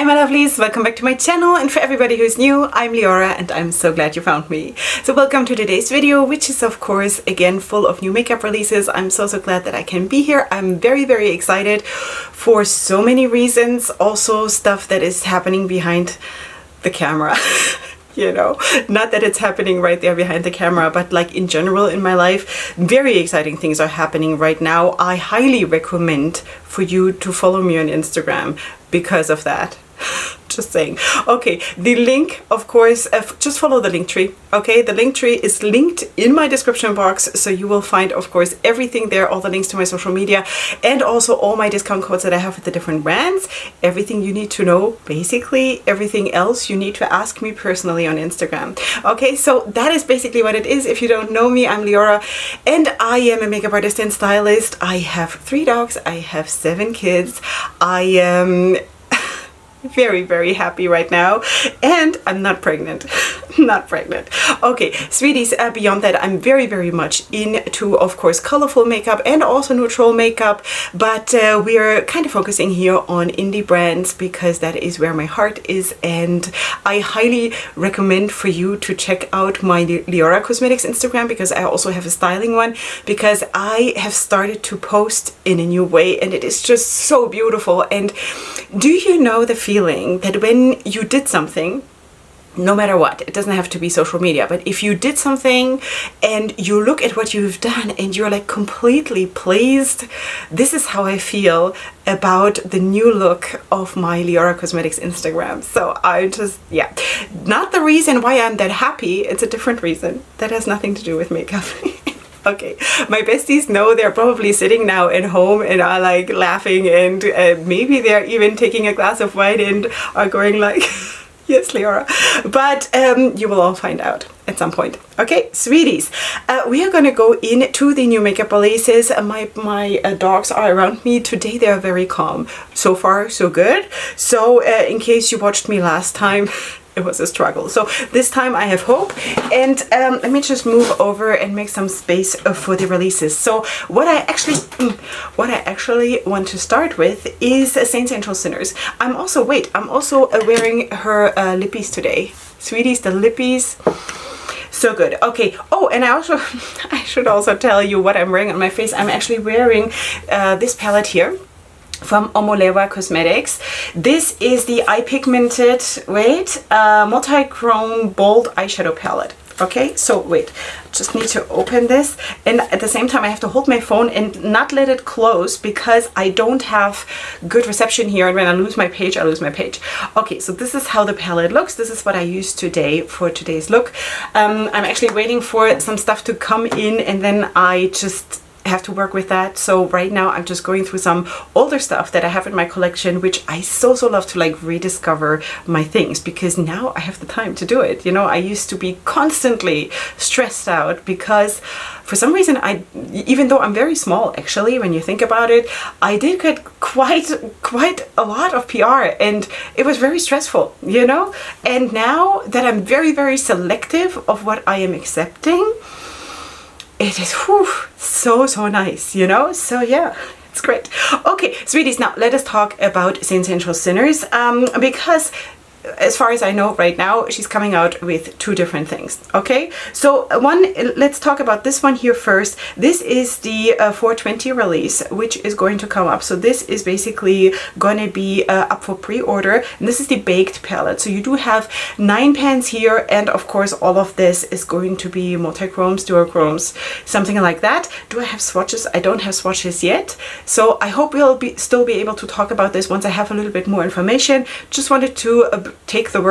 Hi my lovelies, welcome back to my channel, and for everybody who's new, I'm Leorah and I'm so glad you found me. So welcome to today's video, which is of course again full of new makeup releases. I'm so glad that I can be here. I'm very excited for so many reasons. Also stuff that is happening behind the camera. You know, not that it's happening right there behind the camera, but like in general in my life, very exciting things are happening right now. I highly recommend for you to follow me on Instagram because of that. Just saying. Okay, the link, of course, just follow the link tree. Okay, the link tree is linked in my description box, so you will find, of course, everything there, all the links to my social media, and also all my discount codes that I have with the different brands. Everything you need to know, basically everything else you need to ask me personally on Instagram. Okay, so that is basically what it is. If you don't know me, I'm Leorah, and I am a makeup artist and stylist. I have 3 dogs. I have 7 kids. I am very happy right now, and I'm not pregnant. Not pregnant. Okay, sweeties, beyond that, I'm very much into, of course, colorful makeup and also neutral makeup, but we are kind of focusing here on indie brands because that is where my heart is, and I highly recommend for you to check out my Leorah Cosmetics Instagram, because I also have a styling one, because I have started to post in a new way and it is just so beautiful. And do you know the feeling that when you did something, no matter what, it doesn't have to be social media, but if you did something and you look at what you've done and you're like completely pleased, this is how I feel about the new look of my Leorah Cosmetics Instagram. So I just, yeah, not the reason why I'm that happy, it's a different reason that has nothing to do with makeup. Okay, my besties know, they're probably sitting now at home and are like laughing, and maybe they're even taking a glass of wine and are going like, yes, Leorah. But you will all find out at some point. Okay, sweeties, we are going to go into the new makeup releases. My dogs are around me today. They are very calm. So far, so good. So in case you watched me last time, it was a struggle. So this time I have hope, and let me just move over and make some space for the releases. So what I actually want to start with is Saints, Angels, Sinners. I'm also wearing her lippies today. Sweeties, the lippies. So good. Okay. Oh, and I should also tell you what I'm wearing on my face. I'm actually wearing this palette here from Nomad Cosmetics. This is the eye pigmented, multi-chrome bold eyeshadow palette. Okay, so wait, just need to open this, and at the same time I have to hold my phone and not let it close because I don't have good reception here, and when I lose my page, I lose my page. Okay, so this is how the palette looks. This is what I used today for today's look. I'm actually waiting for some stuff to come in, and then I just have to work with that. So right now I'm just going through some older stuff that I have in my collection, which I so love to like rediscover my things, because now I have the time to do it. You know, I used to be constantly stressed out because for some reason even though I'm very small, actually, when you think about it, I did get quite a lot of PR, and it was very stressful, you know. And now that I'm very selective of what I am accepting, it is so nice, you know. So yeah, it's great. Okay, sweeties, now let us talk about Saints, Angels, Sinners, because as far as I know right now, she's coming out with 2 different things. Okay, so let's talk about this one here first. This is the 420 release, which is going to come up. So this is basically going to be up for pre-order, and this is the baked palette. So you do have 9 pans here, and of course all of this is going to be multi-chromes, duochromes, something like that. Do I have swatches? I don't have swatches yet, so I hope we'll still be able to talk about this once I have a little bit more information. Just wanted to put the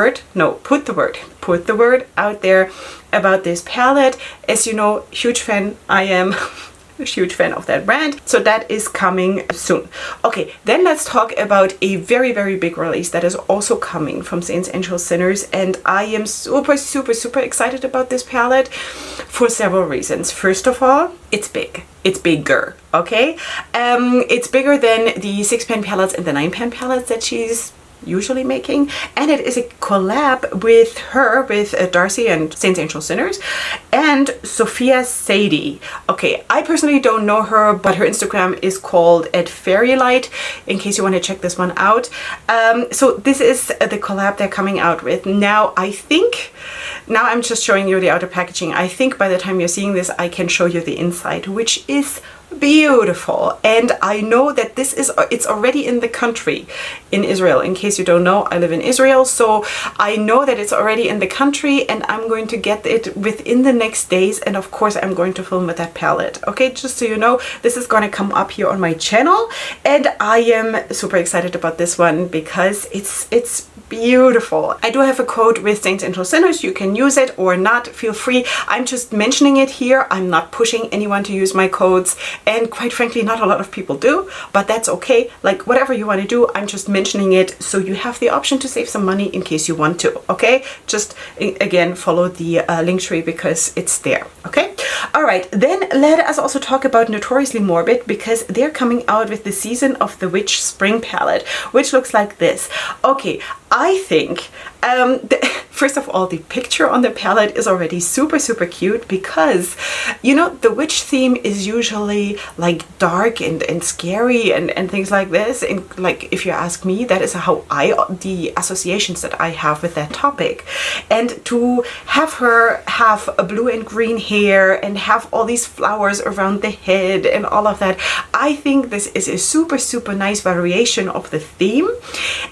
word out there about this palette. As you know, huge fan, I am a huge fan of that brand, so that is coming soon. Okay, then let's talk about a very big release that is also coming from Saints, Angels, Sinners, and I am super excited about this palette for several reasons. First of all, it's big. It's bigger, okay? It's bigger than the 6-pan palettes and the 9-pan palettes that she's usually making, and it is a collab with her, with Darcy and Saints Angel Sinners, and Sophia Sadie. Okay, I personally don't know her, but her Instagram is called @fairylight, in case you want to check this one out. So this is the collab they're coming out with. Now I'm just showing you the outer packaging. I think by the time you're seeing this, I can show you the inside, which is beautiful. And I know that it's already in the country, in Israel. In case you don't know, I live in Israel, so I know that it's already in the country, and I'm going to get it within the next days. And of course, I'm going to film with that palette. Okay, just so you know, this is going to come up here on my channel, and I am super excited about this one because it's beautiful. I do have a code with Saints Angel Sinners. You can use it or not, feel free. I'm just mentioning it here. I'm not pushing anyone to use my codes, and quite frankly, not a lot of people do, but that's okay. Like, whatever you want to do, I'm just mentioning it so you have the option to save some money in case you want to. Okay, just again follow the link tree because it's there. Okay, all right, then let us also talk about Notoriously Morbid, because they're coming out with the Season of the Witch Spring palette, which looks like this. Okay, I think first of all, the picture on the palette is already super cute, because you know, the witch theme is usually like dark and scary and things like this, and like, if you ask me, that is how the associations that I have with that topic. And to have her have a blue and green hair and have all these flowers around the head and all of that, I think this is a super nice variation of the theme.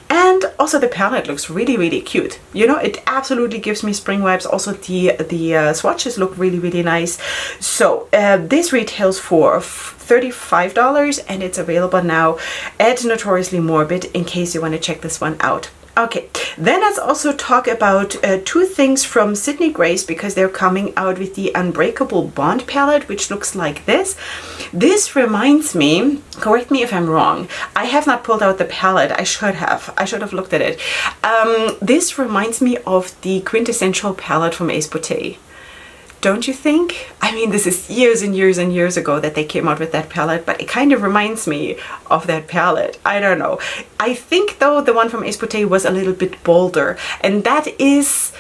And also the palette looks really cute. You know, it absolutely gives me spring vibes. Also the swatches look really nice. So this retails for $35, and it's available now at Notoriously Morbid, in case you want to check this one out. Okay, then let's also talk about two things from Sydney Grace, because they're coming out with the Unbreakable Bond palette, which looks like this. This reminds me, correct me if I'm wrong, I have not pulled out the palette. I should have looked at it. This reminds me of the quintessential palette from Ace Beauté. Don't you think? I mean, this is years and years ago that they came out with that palette, but it kind of reminds me of that palette. I don't know. I think though the one from Ace Beauté was a little bit bolder, and that is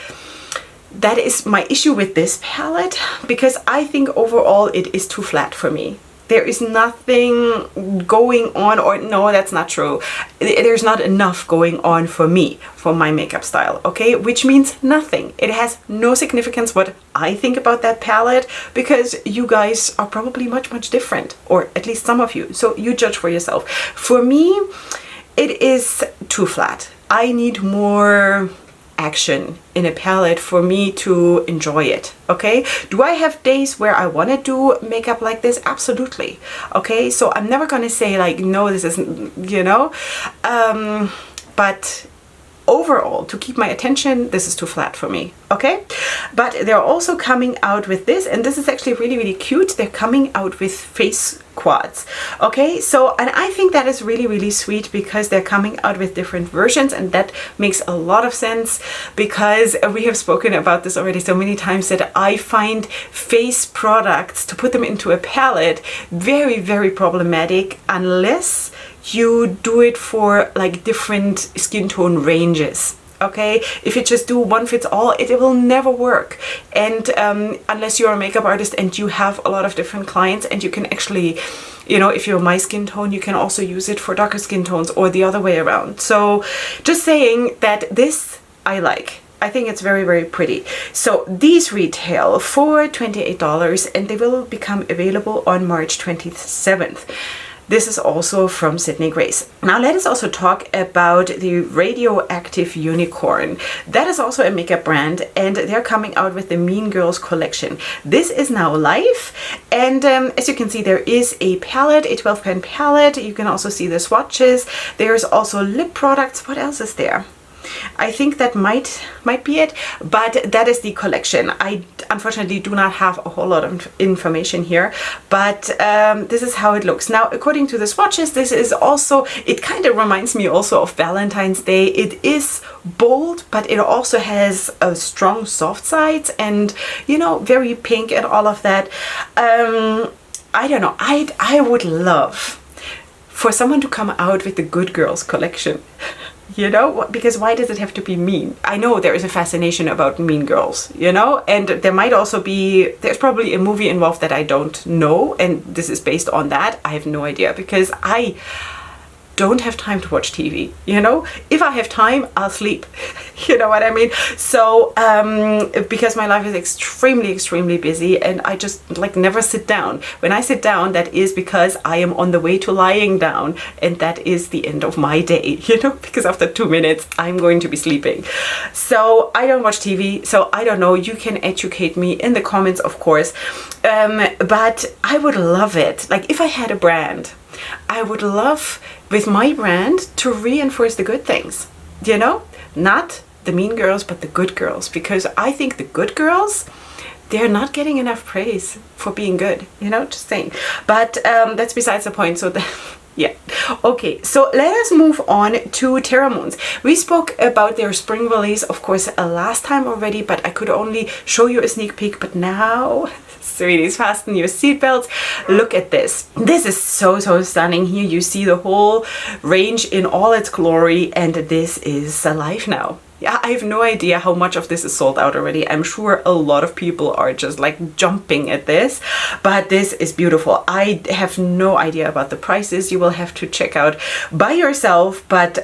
my issue with this palette, because I think overall it is too flat for me. There is nothing going on, or no, that's not true. There's not enough going on for me, for my makeup style, okay? Which means nothing. It has no significance what I think about that palette, because you guys are probably much different, or at least some of you. So you judge for yourself. For me, it is too flat. I need more action in a palette for me to enjoy it. Okay, do I have days where I want to do makeup like this? Absolutely. Okay, so I'm never gonna say like, no, this isn't, you know, but overall, to keep my attention, this is too flat for me. Okay, but they're also coming out with this, and this is actually really cute. They're coming out with face quads. Okay, so, and I think that is really sweet, because they're coming out with different versions, and that makes a lot of sense, because we have spoken about this already so many times, that I find face products, to put them into a palette, very problematic unless you do it for like different skin tone ranges. Okay, if you just do one fits all, it will never work. And unless you're a makeup artist and you have a lot of different clients, and you can actually, you know, if you're my skin tone, you can also use it for darker skin tones, or the other way around. So just saying that this I like. I think it's very pretty. So these retail for $28, and they will become available on March 27th. This is also from Sydney Grace. Now let us also talk about the Radioactive Unicorn. That is also a makeup brand, and they're coming out with the Mean Girls collection. This is now live, and as you can see, there is a palette, a 12-pan palette. You can also see the swatches. There's also lip products. What else is there? I think that might be it, but that is the collection. I unfortunately do not have a whole lot of information here, but this is how it looks. Now, according to the swatches, this is also, it kind of reminds me also of Valentine's Day. It is bold, but it also has a strong soft sides, and you know, very pink and all of that. I don't know, I would love for someone to come out with the Good Girls collection. you know, because why does it have to be mean? I know there is a fascination about mean girls, you know, and there might also be, there's probably a movie involved that I don't know, and this is based on that. I have no idea, because I don't have time to watch TV, you know. If I have time, I'll sleep. You know what I mean? So because my life is extremely busy, and I just like never sit down. When I sit down, that is because I am on the way to lying down, and that is the end of my day, you know, because after 2 minutes I'm going to be sleeping. So I don't watch TV, so I don't know. You can educate me in the comments, of course, but I would love it. Like, if I had a brand, I would love with my brand to reinforce the good things, you know, not the mean girls, but the good girls, because I think the good girls, they're not getting enough praise for being good, you know, just saying. But that's besides the point. So yeah. Okay, so let us move on to Terra Moons. We spoke about their spring release, of course, last time already, but I could only show you a sneak peek. But now, sweeties, fasten your seatbelts. Look at this. This is so stunning. Here you see the whole range in all its glory, and this is alive now. Yeah, I have no idea how much of this is sold out already. I'm sure a lot of people are just like jumping at this, but this is beautiful. I have no idea about the prices. You will have to check out by yourself, but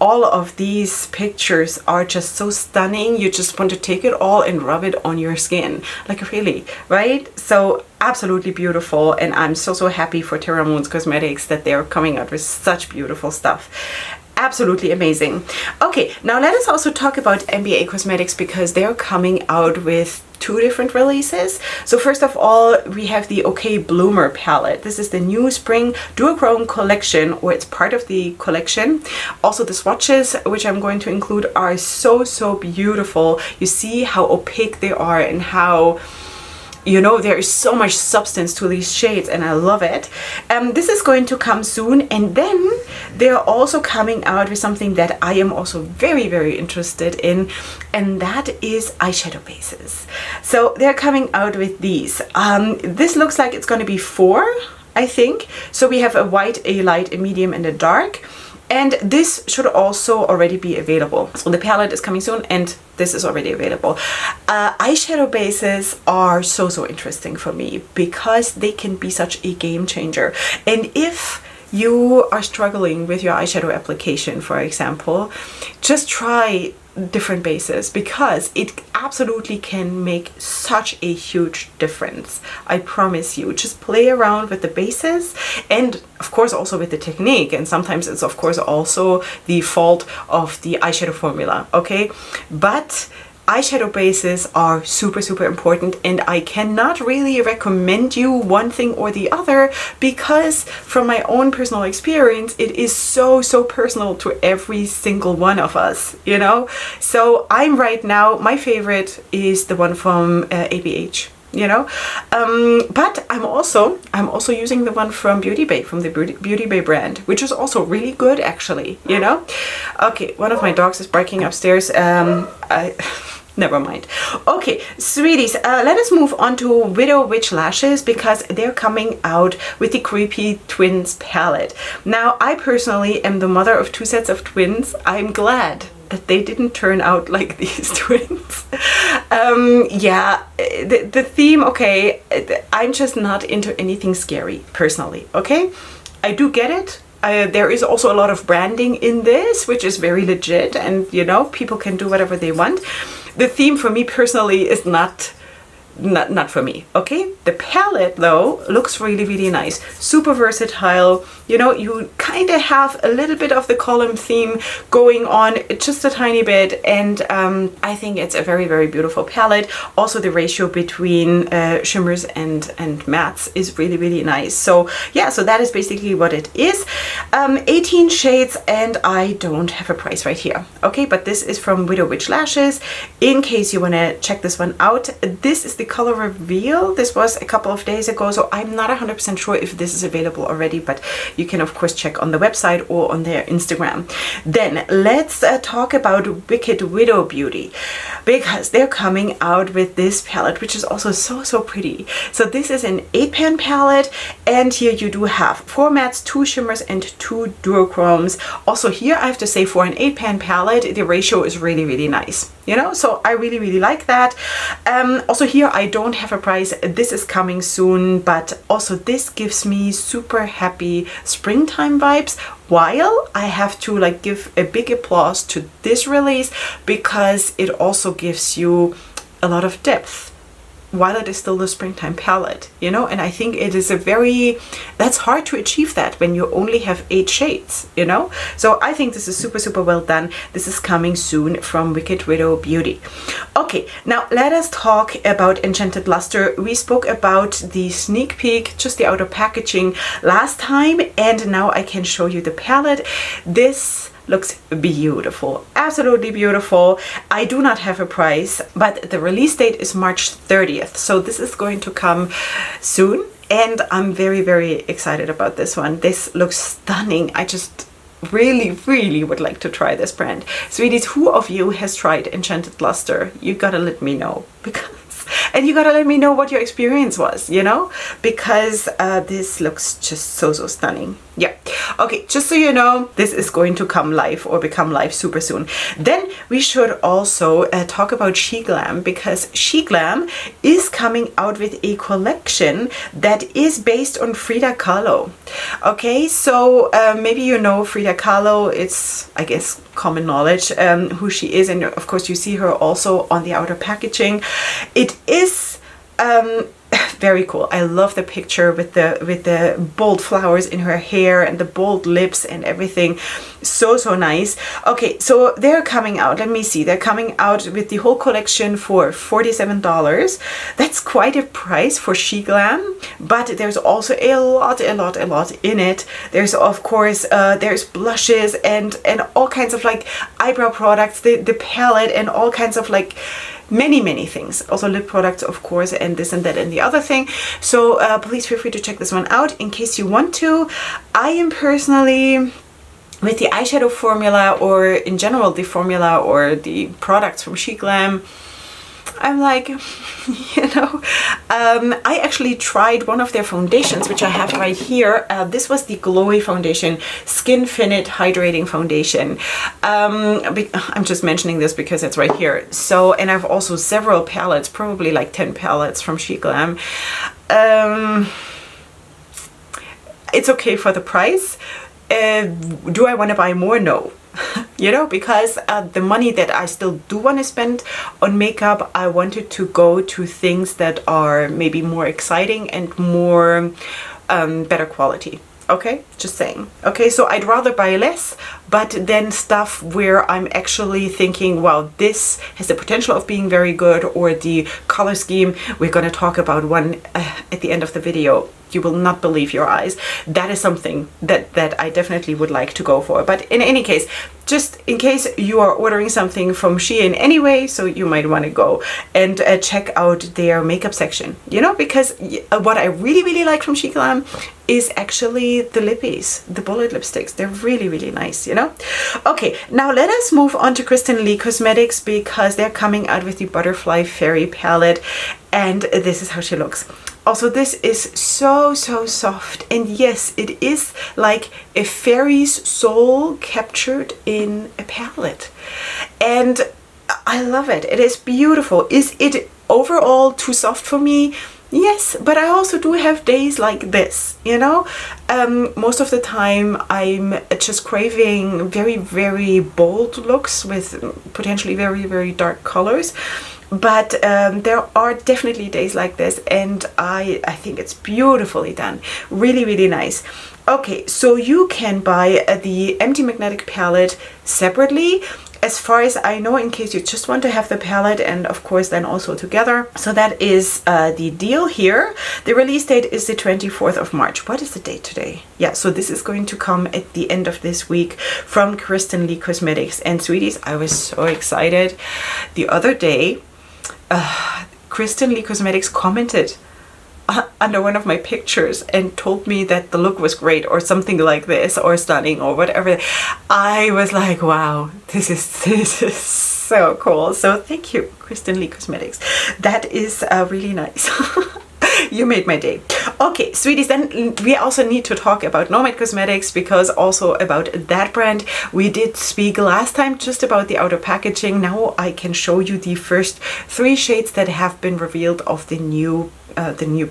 all of these pictures are just so stunning. You just want to take it all and rub it on your skin, like, really, right? So absolutely beautiful, and I'm so happy for Terra Moons Cosmetics that they're coming out with such beautiful stuff. Absolutely amazing. Okay, now let us also talk about ABH Cosmetics, because they're coming out with 2 different releases. So first of all, we have the OK Bloomer palette. This is the new spring duochrome collection, or it's part of the collection. Also the swatches, which I'm going to include, are so beautiful. You see how opaque they are and how, you know, there is so much substance to these shades, and I love it. This is going to come soon, and then they're also coming out with something that I am also very interested in, and that is eyeshadow bases. So they're coming out with these. This looks like it's going to be 4, I think. So we have a white, a light, a medium, and a dark. And this should also already be available. So the palette is coming soon, and this is already available. Eyeshadow bases are so interesting for me, because they can be such a game changer. And if you are struggling with your eyeshadow application, for example, just try different bases, because it absolutely can make such a huge difference. I promise you. Just play around with the bases, and of course also with the technique, and sometimes it's of course also the fault of the eyeshadow formula, okay? But eyeshadow bases are super important, and I cannot really recommend you one thing or the other, because from my own personal experience, it is so personal to every single one of us, you know? So I'm right now, my favorite is the one from ABH, you know, but I'm also using the one from Beauty Bay, from the Beauty Bay brand, which is also really good, actually, you know. Okay, one of my dogs is barking upstairs. Never mind. Okay, sweeties, let us move on to Widow Witch lashes, because they're coming out with the Creepy Twins palette. Now, I personally am the mother of 2 sets of twins. I'm glad that they didn't turn out like these twins. Yeah, the theme, okay, I'm just not into anything scary, personally, okay? I do get it. There is also a lot of branding in this, which is very legit, and, you know, people can do whatever they want. The theme for me personally is not for me, okay? The palette though looks really nice, super versatile. You know, you kind of have a little bit of the column theme going on, just a tiny bit, and I think it's a very beautiful palette. Also the ratio between shimmers and mattes is really nice. So yeah, so that is basically what it is. 18 shades, and I don't have a price right here, okay? But this is from Widow Witch lashes, in case you want to check this one out. This is the color reveal. This was a couple of days ago, so I'm not 100% sure if this is available already, but you can of course check on the website or on their Instagram. Then let's talk about Wicked Widow Beauty. because they're coming out with this palette, which is also so pretty. So this is an 8-pan palette, and here you do have 4 mattes, 2 shimmers, and 2 duochromes. Also here I have to say, for an 8-pan palette, the ratio is really nice, you know, so I really like that. Also here I don't have a price, this is coming soon, but also this gives me super happy springtime vibes, while I have to like give a big applause to this release because it also gives you a lot of depth while it is still the springtime palette, you know, and I think it is that's hard to achieve that when you only have 8 shades, you know, so I think this is super well done. This is coming soon from Wicked Widow Beauty. Okay, now let us talk about Enchanted Luster. We spoke about the sneak peek, just the outer packaging last time, and now I can show you the palette. This looks beautiful, absolutely beautiful. I do not have a price, but the release date is March 30th, so this is going to come soon, and I'm very excited about this one. This looks stunning. I just really would like to try this brand. Sweeties, who of you has tried Enchanted Luster? You gotta let me know, because and you gotta let me know what your experience was, you know, because this looks just so stunning. Yeah. Okay, just so you know, this is going to come live or become live super soon. Then we should also talk about Glam, because Glam is coming out with a collection that is based on Frida Kahlo. Okay, so maybe you know Frida Kahlo. It's, I guess, common knowledge who she is, and of course you see her also on the outer packaging. It is very cool. I love the picture with the bold flowers in her hair and the bold lips and everything. So nice. Okay, so they're coming out. Let me see. They're coming out with the whole collection for $47. That's quite a price for Glam, but there's also a lot in it. There's of course there's blushes and all kinds of like eyebrow products, the palette, and all kinds of like many things, also lip products of course, and this and that and the other thing. So please feel free to check this one out in case you want to. I am personally, with the eyeshadow formula, or in general the formula or the products from Glam, I'm like, you know, I actually tried one of their foundations, which I have right here. This was the Glowy Foundation Skin Finite Hydrating Foundation. I'm just mentioning this because it's right here. So, and I've also several palettes, probably like 10 palettes from Glam. It's okay for the price. Do I want to buy more? No. You know, because the money that I still do want to spend on makeup, I wanted to go to things that are maybe more exciting and more better quality. Okay, just saying. Okay, so I'd rather buy less, but then stuff where I'm actually thinking, wow, this has the potential of being very good, or the color scheme, we're going to talk about one at the end of the video. You will not believe your eyes. That is something that I definitely would like to go for. But in any case, just in case you are ordering something from Shein anyway, so you might want to go and check out their makeup section, you know, because what I really like from Glam is actually the lippies, the bullet lipsticks. They're really nice, you know. Okay, now let us move on to Kristen Lee Cosmetics, because they're coming out with the Butterfly Fairy palette, and this is how she looks. Also, this is so soft, and yes, it is like a fairy's soul captured in a palette, and I love it. It is beautiful. Is it overall too soft for me? Yes, but I also do have days like this, you know. Most of the time I'm just craving very bold looks with potentially very dark colors. But there are definitely days like this, and I think it's beautifully done. Really nice. Okay, so you can buy the Empty Magnetic palette separately, as far as I know, in case you just want to have the palette and of course then also together. So that is the deal here. The release date is the 24th of March. What is the date today? Yeah, so this is going to come at the end of this week from Kristen Lee Cosmetics. And sweeties, I was so excited the other day. Kristen Lee Cosmetics commented under one of my pictures and told me that the look was great, or something like this, or stunning, or whatever. I was like, wow, this is so cool. So thank you, Kristen Lee Cosmetics. That is really nice. You made my day. Okay, sweeties, then we also need to talk about Nomad Cosmetics, because also about that brand we did speak last time just about the outer packaging. Now I can show you the first 3 shades that have been revealed of the new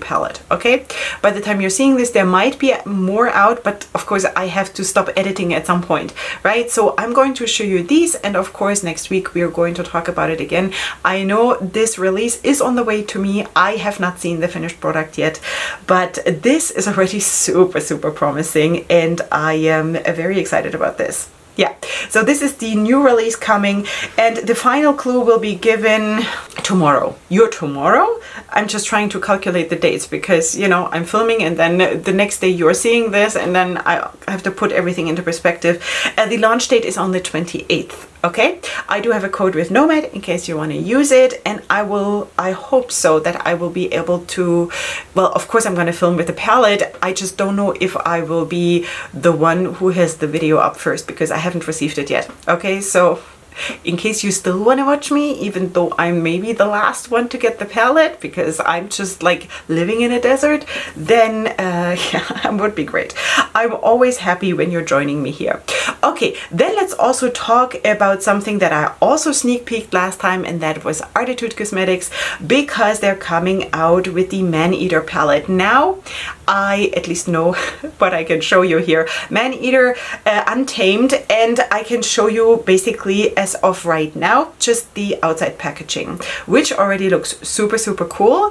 palette. Okay, by the time you're seeing this, there might be more out, but of course I have to stop editing at some point, right? So I'm going to show you these, and of course next week we are going to talk about it again. I know this release is on the way to me. I have not seen the finished product yet, but this is already super promising, and I am very excited about this. Yeah, so this is the new release coming, and the final clue will be given tomorrow. Your tomorrow? I'm just trying to calculate the dates, because, you know, I'm filming and then the next day you're seeing this, and then I have to put everything into perspective. The launch date is on the 28th. Okay, I do have a code with Nomad in case you want to use it, and I hope so that I will be able to, well, of course I'm going to film with the palette. I just don't know if I will be the one who has the video up first, because I haven't received it yet. Okay, so in case you still want to watch me, even though I'm maybe the last one to get the palette because I'm just like living in a desert, then yeah, that would be great. I'm always happy when you're joining me here. Okay, then let's also talk about something that I also sneak peeked last time, and that was Radioactive Cosmetics, because they're coming out with the Man-Eater palette. Now, I at least know what I can show you here. Man-Eater Untamed, and I can show you basically as of right now just the outside packaging, which already looks super cool.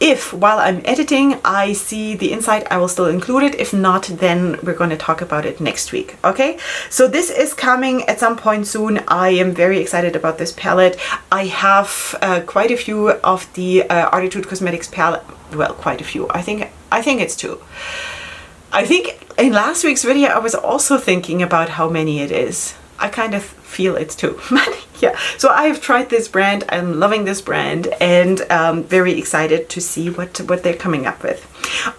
If while I'm editing I see the inside, I will still include it. If not, then we're going to talk about it next week. Okay, so this is coming at some point soon. I am very excited about this palette. I have quite a few of the Radioactive Cosmetics palette. Well, quite a few. I think it's 2. I think in last week's video I was also thinking about how many it is. I kind of feel it's 2. Yeah, so I have tried this brand. I'm loving this brand, and very excited to see what they're coming up with.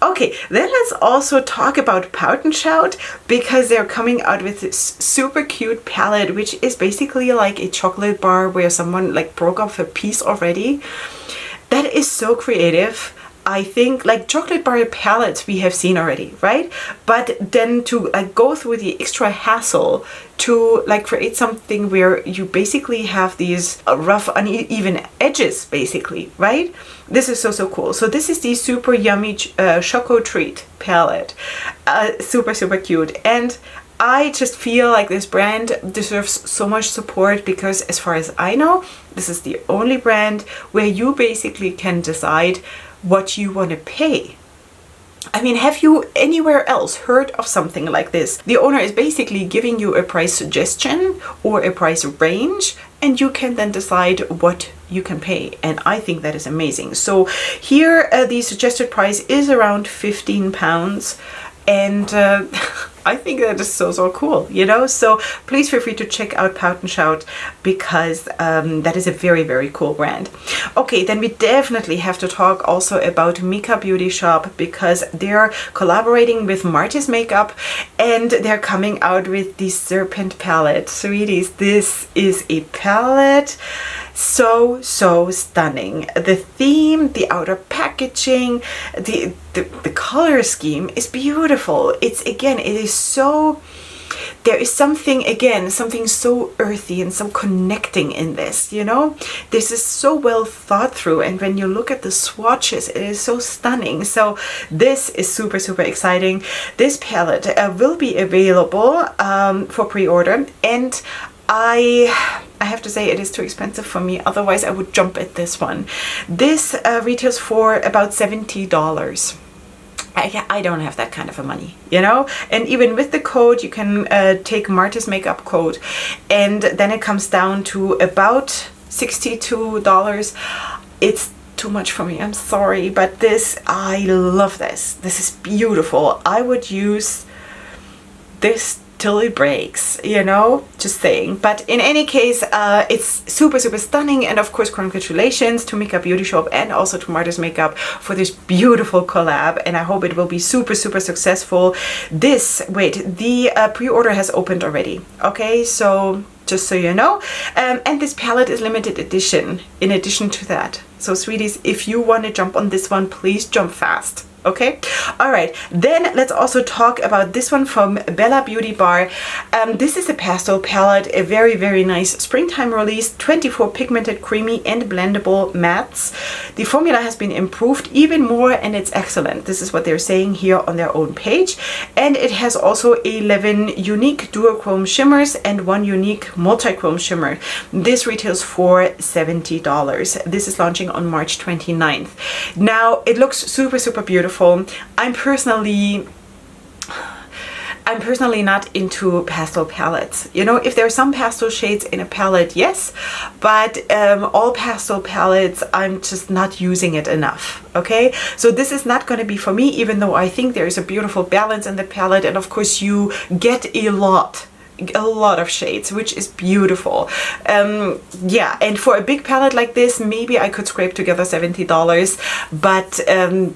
Okay, then let's also talk about Pout and Shout, because they're coming out with this super cute palette, which is basically like a chocolate bar where someone like broke off a piece already. That is so creative. I think like chocolate bar palettes we have seen already, right? But then to like go through the extra hassle to like create something where you basically have these rough uneven edges basically, right? This is so cool. So this is the super yummy Choco Treat palette. Super cute, and I just feel like this brand deserves so much support, because as far as I know, this is the only brand where you basically can decide what you want to pay. I mean, have you anywhere else heard of something like this? The owner is basically giving you a price suggestion or a price range, and you can then decide what you can pay, and I think that is amazing. So here the suggested price is around £15, and I think that is so cool, you know? So please feel free to check out Pout and Shout, because that is a very cool brand. Okay, then we definitely have to talk also about Mika Beauty Shop, because they're collaborating with Marty's Makeup, and they're coming out with the Serpent palette. Sweeties, this is a palette so stunning. The theme, the outer packaging, the color scheme is beautiful. It's, again, it is so, there is something, again, something so earthy and so connecting in this, you know? This is so well thought through, and when you look at the swatches, it is so stunning. So this is super exciting. This palette will be available for pre-order, and I have to say it is too expensive for me, otherwise I would jump at this one. This retails for about $70. I don't have that kind of a money, you know? And even with the code, you can take Marty's Makeup code, and then it comes down to about $62. It's too much for me, I'm sorry, but this, I love this. This is beautiful. I would use this till it breaks, you know, just saying. But in any case, it's super stunning, and of course congratulations to Mika Beauty Shop and also to Marty's Makeup for this beautiful collab, and I hope it will be super successful. This, wait, the pre-order has opened already. Okay, so just so you know. And this palette is limited edition in addition to that. So sweeties, if you want to jump on this one, please jump fast. Okay, all right, then let's also talk about this one from Bella Beauty Bar. This is a pastel palette, a very, very nice springtime release, 24 pigmented, creamy and blendable mattes. The formula has been improved even more and it's excellent. This is what they're saying here on their own page. And it has also 11 unique duochrome shimmers and 1 unique multi-chrome shimmer. This retails for $70. This is launching on March 29th. Now, it looks super, super beautiful. I'm personally not into pastel palettes. You know, if there are some pastel shades in a palette, yes, but all pastel palettes, I'm just not using it enough. Okay, so this is not going to be for me, even though I think there is a beautiful balance in the palette, and of course you get a lot of shades, which is beautiful. Yeah, and for a big palette like this, maybe I could scrape together $70, but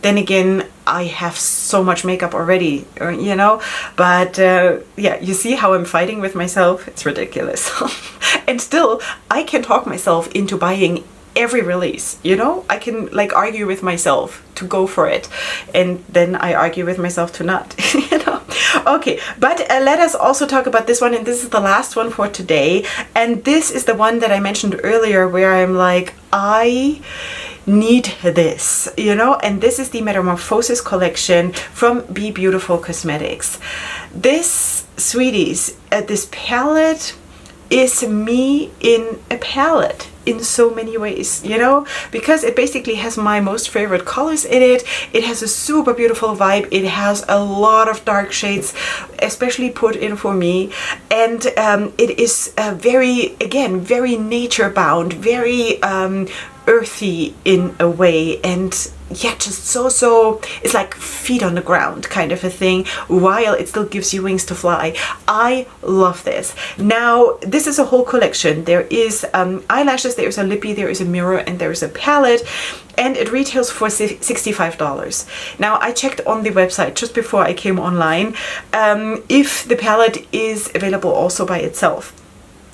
then again, I have so much makeup already, you know, but yeah, you see how I'm fighting with myself? It's ridiculous. And still, I can talk myself into buying every release, you know. I can like argue with myself to go for it, and then I argue with myself to not. You know. Okay, but let us also talk about this one, and this is the last one for today, and this is the one that I mentioned earlier where I'm like, I need this, you know, and this is the Metamorphosis collection from Be Beautiful Cosmetics. This, sweeties, this palette is me in a palette in so many ways, you know, because it basically has my most favorite colors in it. It has a super beautiful vibe. It has a lot of dark shades, especially put in for me, and it is very, again, very nature bound, very earthy in a way, and yeah, just so it's like feet on the ground kind of a thing, while it still gives you wings to fly. I love this. Now, this is a whole collection. There is eyelashes, there is a lippy, there is a mirror, and there is a palette, and it retails for $65. Now, I checked on the website just before I came online if the palette is available also by itself,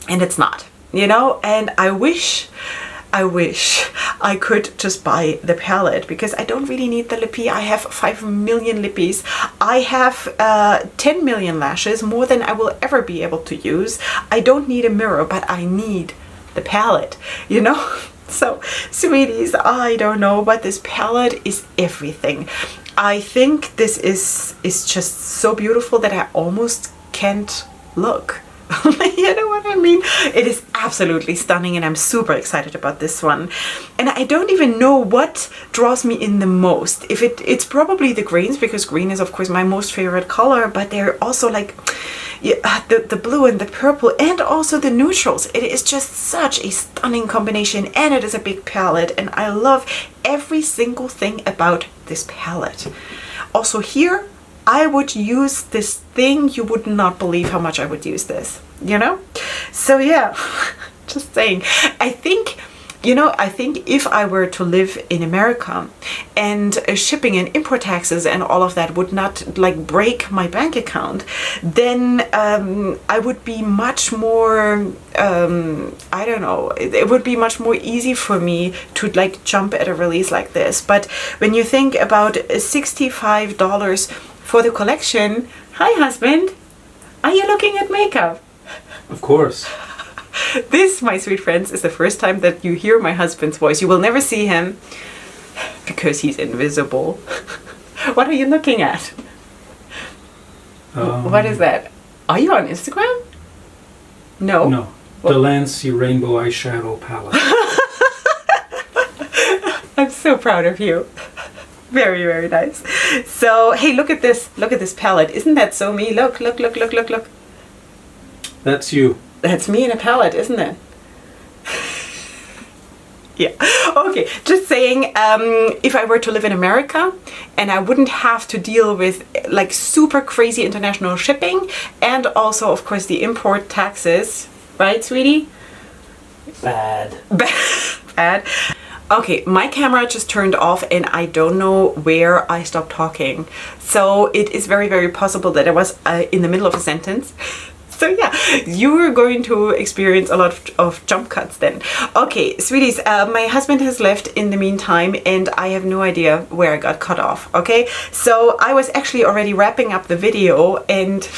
and it's not, you know, and I wish I could just buy the palette, because I don't really need the lippy. I have 5 million lippies. I have 10 million lashes, more than I will ever be able to use. I don't need a mirror, but I need the palette, you know? So, sweeties, I don't know, but this palette is everything. I think this is just so beautiful that I almost can't look. You know what I mean? It is absolutely stunning, and I'm super excited about this one. And I don't even know what draws me in the most. If it's probably the greens, because green is of course my most favorite color, but they're also like, yeah, the blue and the purple, and also the neutrals. It is just such a stunning combination, and it is a big palette, and I love every single thing about this palette. Also here, I would use this thing. You would not believe how much I would use this, you know? So yeah, just saying. I think, you know, I think if I were to live in America, and shipping and import taxes and all of that would not like break my bank account, then I would be much more, I don't know, it would be much more easy for me to like jump at a release like this. But when you think about $65 for the collection, hi husband, are you looking at makeup? Of course. This, my sweet friends, is the first time that you hear my husband's voice. You will never see him because he's invisible. What are you looking at? What is that? Are you on Instagram? No. No. The Lancy Rainbow Eyeshadow Palette. I'm so proud of you. Very, very nice. So, hey, look at this. Look at this palette. Isn't that so me? Look, look, look, look, look, look. That's you. That's me in a palette, isn't it? Yeah. Okay, just saying, if I were to live in America and I wouldn't have to deal with like super crazy international shipping and also, of course, the import taxes, right, sweetie? Bad. Bad. Okay, my camera just turned off and I don't know where I stopped talking. So it is very, very possible that I was in the middle of a sentence. So yeah, you're going to experience a lot of jump cuts then. Okay, sweeties, my husband has left in the meantime and I have no idea where I got cut off, okay? So I was actually already wrapping up the video and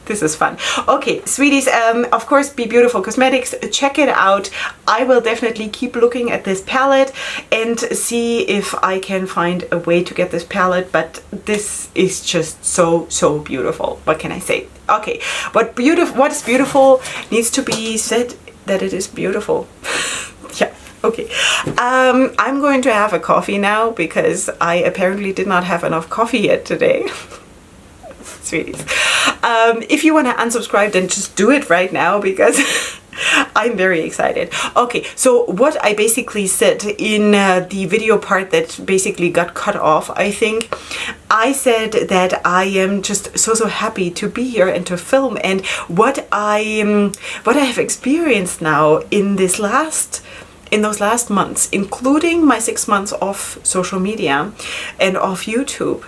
this is fun. Okay, sweeties, of course, Be Beautiful Cosmetics, check it out. I will definitely keep looking at this palette and see if I can find a way to get this palette, but this is just so, so beautiful. What can I say? Okay, what is beautiful needs to be said that it is beautiful. Yeah. Okay, I'm going to have a coffee now because I apparently did not have enough coffee yet today. Sweeties. If you want to unsubscribe, then just do it right now because I'm very excited. Okay, so what I basically said in the video part that basically got cut off, I think I said that I am just so happy to be here and to film, and what I have experienced now in those last months, including my 6 months off social media and off YouTube.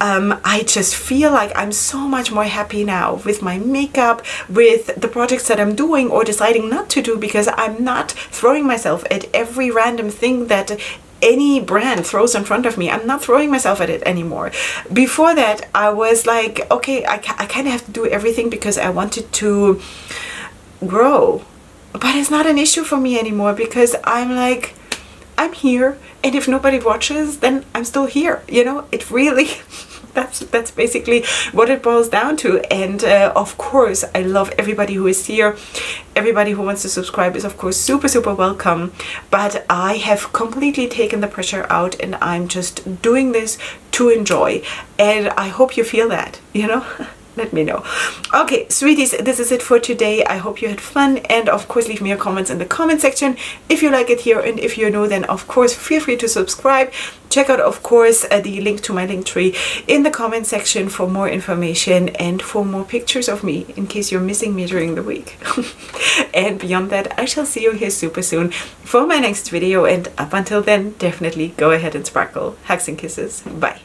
I just feel like I'm so much more happy now with my makeup, with the projects that I'm doing or deciding not to do, because I'm not throwing myself at every random thing that any brand throws in front of me. I'm not throwing myself at it anymore. Before that, I was like, okay, I kind of have to do everything because I wanted to grow. But it's not an issue for me anymore because I'm like, I'm here, and if nobody watches, then I'm still here. You know, it really, that's basically what it boils down to. And of course, I love everybody who is here. Everybody who wants to subscribe is of course super welcome. But I have completely taken the pressure out, and I'm just doing this to enjoy. And I hope you feel that, you know. Let me know. Okay, sweeties, this is it for today. I hope you had fun, and of course leave me your comments in the comment section if you like it here, and if you're new, then of course feel free to subscribe. Check out of course the link to my link tree in the comment section for more information and for more pictures of me in case you're missing me during the week. And beyond that, I shall see you here super soon for my next video, and up until then, definitely go ahead and sparkle. Hugs and kisses. Bye.